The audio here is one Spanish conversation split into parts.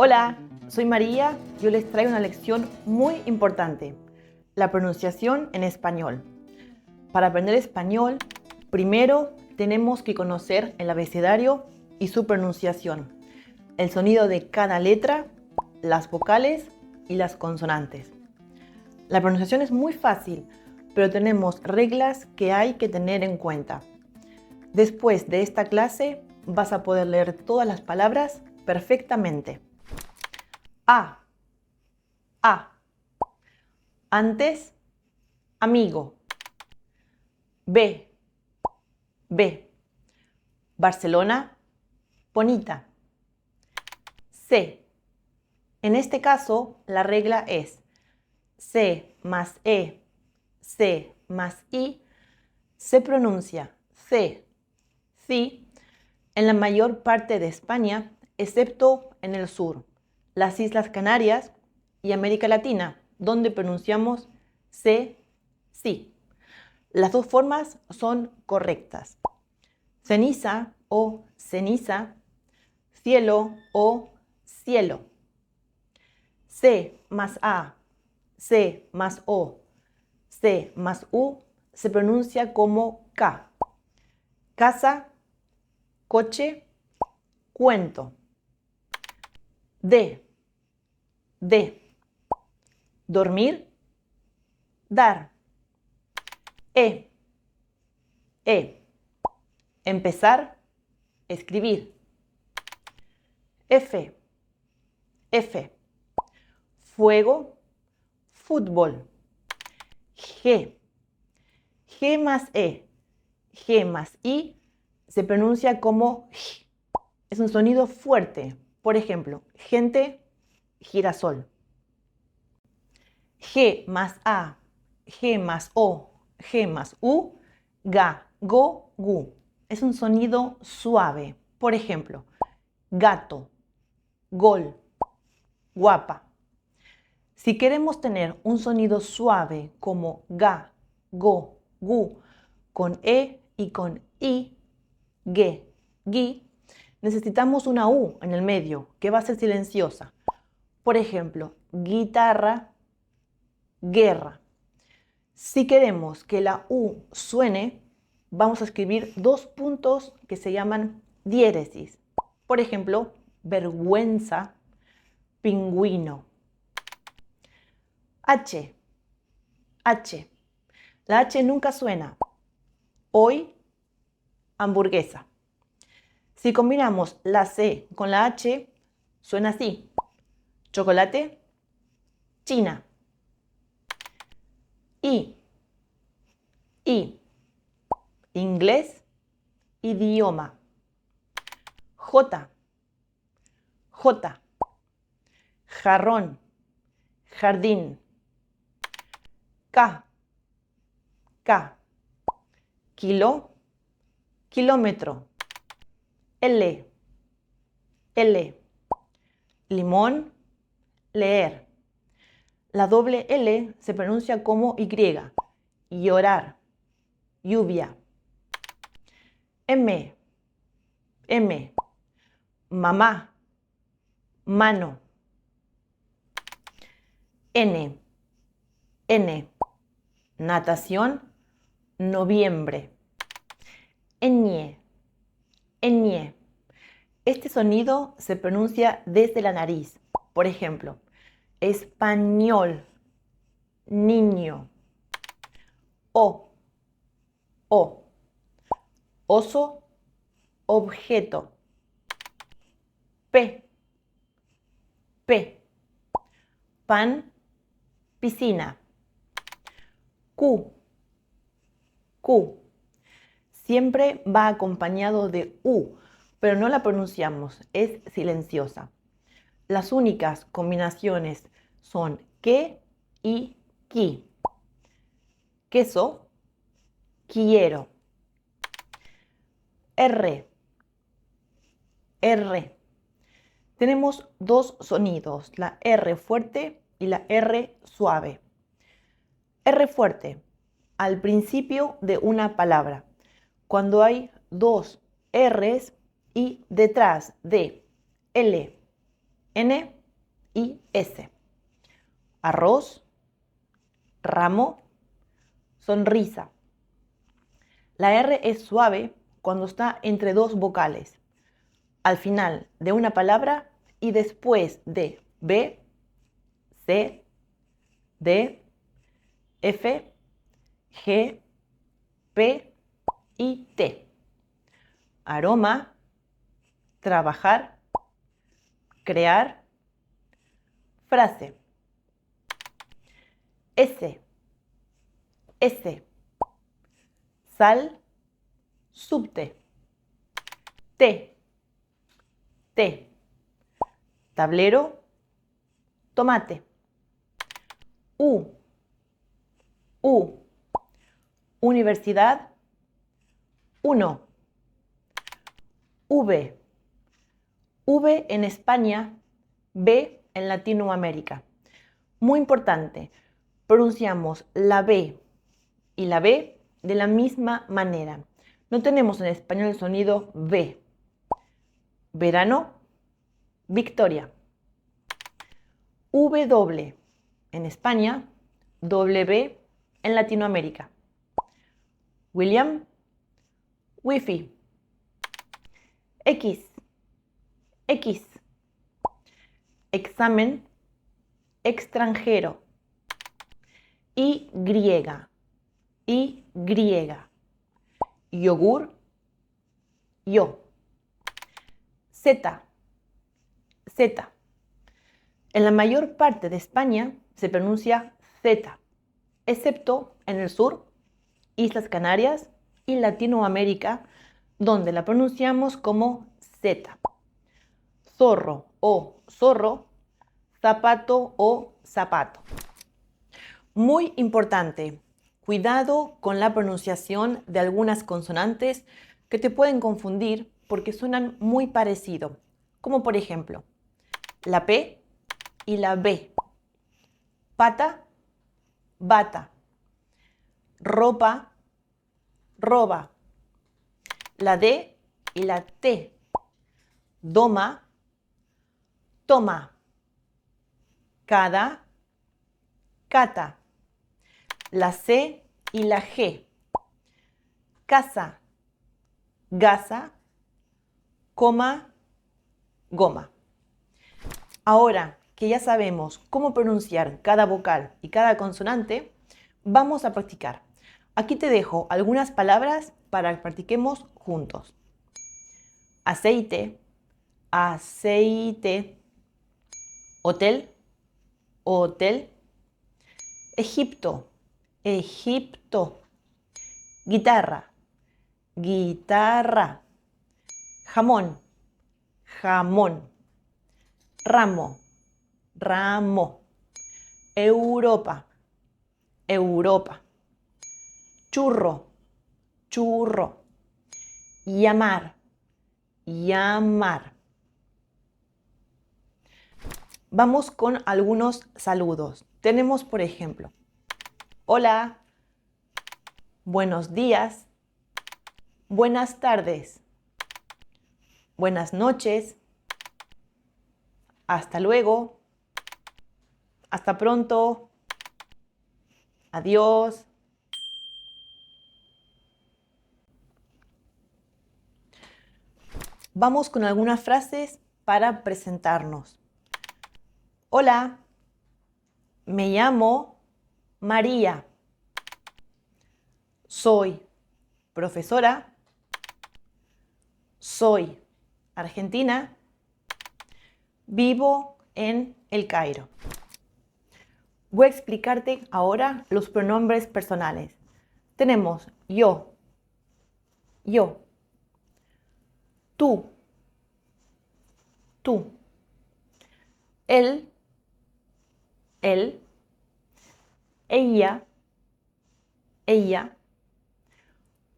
Hola, soy María. Yo les traigo una lección muy importante, la pronunciación en español. Para aprender español, primero tenemos que conocer el abecedario y su pronunciación, el sonido de cada letra, las vocales y las consonantes. La pronunciación es muy fácil, pero tenemos reglas que hay que tener en cuenta. Después de esta clase vas a poder leer todas las palabras perfectamente. A. Antes, amigo. B. Barcelona, bonita. C. En este caso, la regla es C más E, C más I, se pronuncia C, ci, en la mayor parte de España, excepto en el sur, las Islas Canarias y América Latina, donde pronunciamos C, sí. Las dos formas son correctas. Ceniza o ceniza, cielo o cielo. C más A, C más O, C más U se pronuncia como K. Casa, coche, cuento. D. Dormir, dar. E. Empezar, escribir. F. Fuego, fútbol. G. G más E, G más I se pronuncia como G. Es un sonido fuerte. Por ejemplo, gente, girasol. G más A, G más O, G más U, ga, go, gu. Es un sonido suave. Por ejemplo, gato, gol, guapa. Si queremos tener un sonido suave como ga, go, gu, con E y con I, ge, gi, necesitamos una U en el medio que va a ser silenciosa. Por ejemplo, guitarra, guerra. Si queremos que la U suene, vamos a escribir dos puntos que se llaman diéresis. Por ejemplo, vergüenza, pingüino. H. La H nunca suena. Hoy, hamburguesa. Si combinamos la C con la H, suena así. Chocolate, China. I. Inglés, idioma. J. Jarrón, jardín. K. Kilo, kilómetro. L. Limón, leer. La doble L se pronuncia como Y. Llorar, lluvia. M. Mamá, mano. N. Natación, noviembre. Ñ. Este sonido se pronuncia desde la nariz. Por ejemplo, español, niño. O. Oso, objeto. P. Pan, piscina. Q. Siempre va acompañado de U, pero no la pronunciamos, es silenciosa. Las únicas combinaciones son que y qui. Queso, quiero. R. Tenemos dos sonidos, la R fuerte y la R suave. R fuerte, al principio de una palabra, cuando hay dos R's y detrás de L, N y S. Arroz, ramo, sonrisa. La R es suave cuando está entre dos vocales, al final de una palabra y después de B, C, D, F, G, P y T. Aroma, trabajar, crear, frase. S, S, sal, subte. T, T, tablero, tomate. U, U, universidad, uno. V, V en España, B en Latinoamérica. Muy importante, pronunciamos la B y la B de la misma manera. No tenemos en español el sonido V. Verano, Victoria. W en España, W en Latinoamérica. William, Wi-Fi. X, X. Examen, extranjero. Y, Y. Yogur, yo. Z, Z. En la mayor parte de España se pronuncia Z, excepto en el sur, Islas Canarias y Latinoamérica, donde la pronunciamos como Z. Zorro o zorro, zapato o zapato. Muy importante, cuidado con la pronunciación de algunas consonantes que te pueden confundir porque suenan muy parecido, como por ejemplo, la P y la B. Pata, bata. Ropa, roba. La D y la T. Doma, toma. Cada, cata. La C y la G. Casa, gasa, coma, goma. Ahora que ya sabemos cómo pronunciar cada vocal y cada consonante, vamos a practicar. Aquí te dejo algunas palabras para que practiquemos juntos. Aceite, aceite. Hotel, hotel. Egipto, Egipto. Guitarra, guitarra. Jamón, jamón. Ramo, ramo. Europa, Europa. Churro, churro. Llamar, llamar. Vamos con algunos saludos. Tenemos, por ejemplo, hola, buenos días, buenas tardes, buenas noches, hasta luego, hasta pronto, adiós. Vamos con algunas frases para presentarnos. Hola, me llamo María. Soy profesora. Soy argentina. Vivo en El Cairo. Voy a explicarte ahora los pronombres personales. Tenemos yo, tú, él, ella,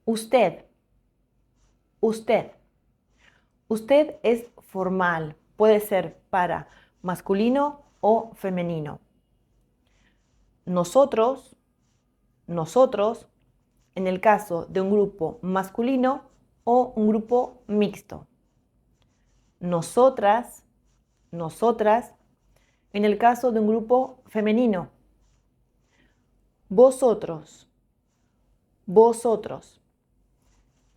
usted. Usted es formal, puede ser para masculino o femenino. Nosotros, en el caso de un grupo masculino o un grupo mixto. Nosotras, nosotras. En el caso de un grupo femenino, vosotros, vosotros.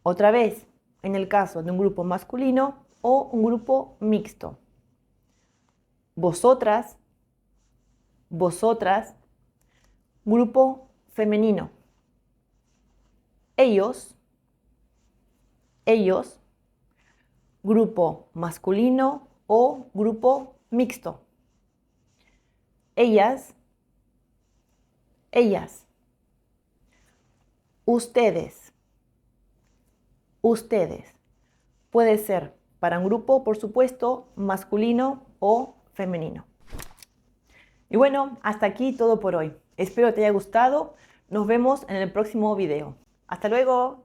Otra vez, en el caso de un grupo masculino o un grupo mixto, vosotras, vosotras. Grupo femenino, ellos, ellos. Grupo masculino o grupo mixto, ellas, ellas. Ustedes, ustedes. Puede ser para un grupo, por supuesto, masculino o femenino. Y bueno, hasta aquí todo por hoy. Espero te haya gustado. Nos vemos en el próximo video. Hasta luego.